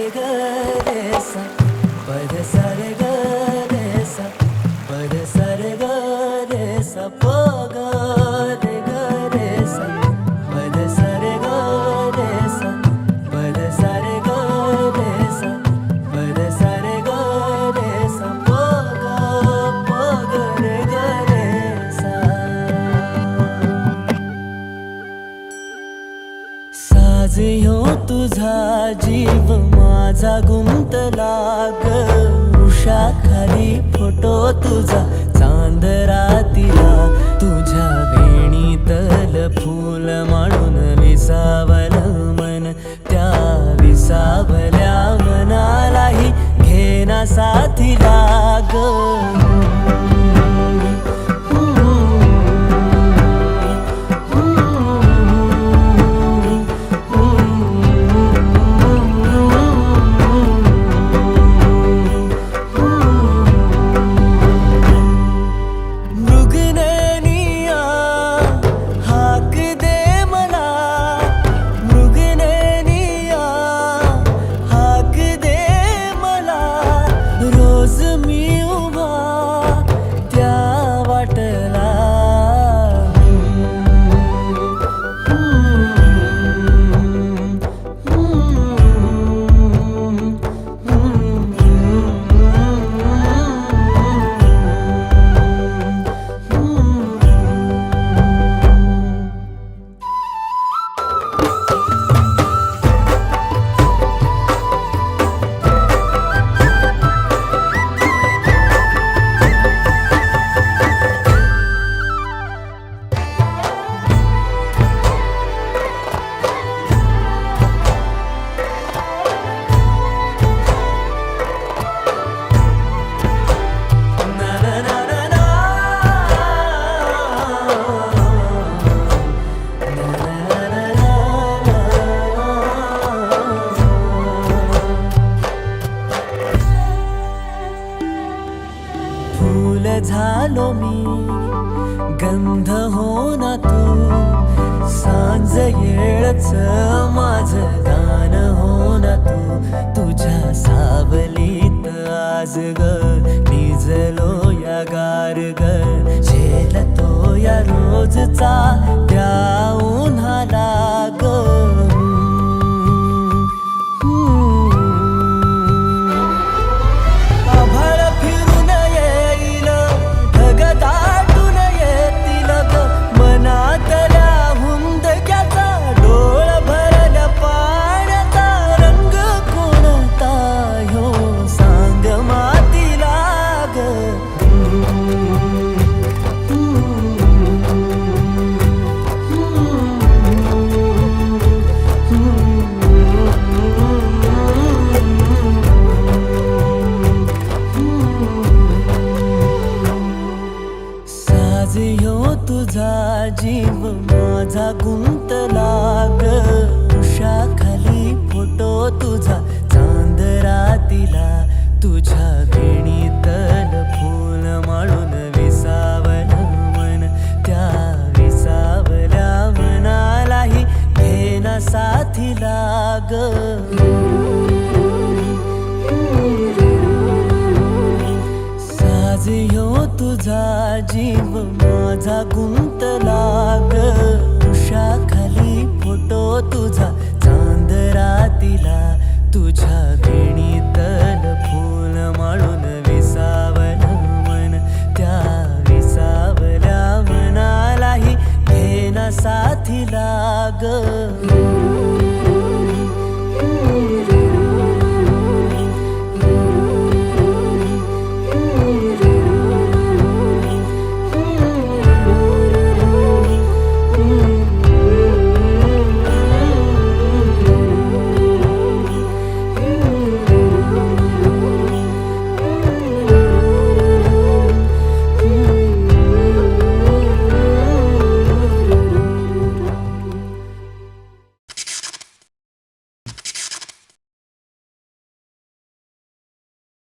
रे ग रे सा पद सा रे ग रे सा पद सा रे ग रे सा प ग रे ग रे सा पद सा रे ग रे सा पद सा रे ग रे सा पद सा रे ग रे सा प ग रे ग रे सा साज ह्यो तुझा जीव माझा गुंतला ग उषाखाली फोटो तुझा चांद रातीला तुझ्या वेणीतल फूल म्हणून विसावल मन त्या विसावल्या मनालाही घेना साथीला ग फूल झालो मी गंध हो ना तू सांज येळच माझं गान हो ना तू तुझ्या सावलीत आज ग निजलो या गार ग झेलतो या रोजचा त्या उन्हाला ग साज ह्यो तुझा जीव माझा गुंतला ग उषाखाली फोटो तुझा चांद रातीला तुझ्या वेणीतल फूल म्हणून विसावल मन त्या विसावल्या मनालाही घेना साथीला ग साज ह्यो तुझा जीव माझा गुंतला ग उषाखाली फोटो तुझा चांद रातीला तुझ्या वेणी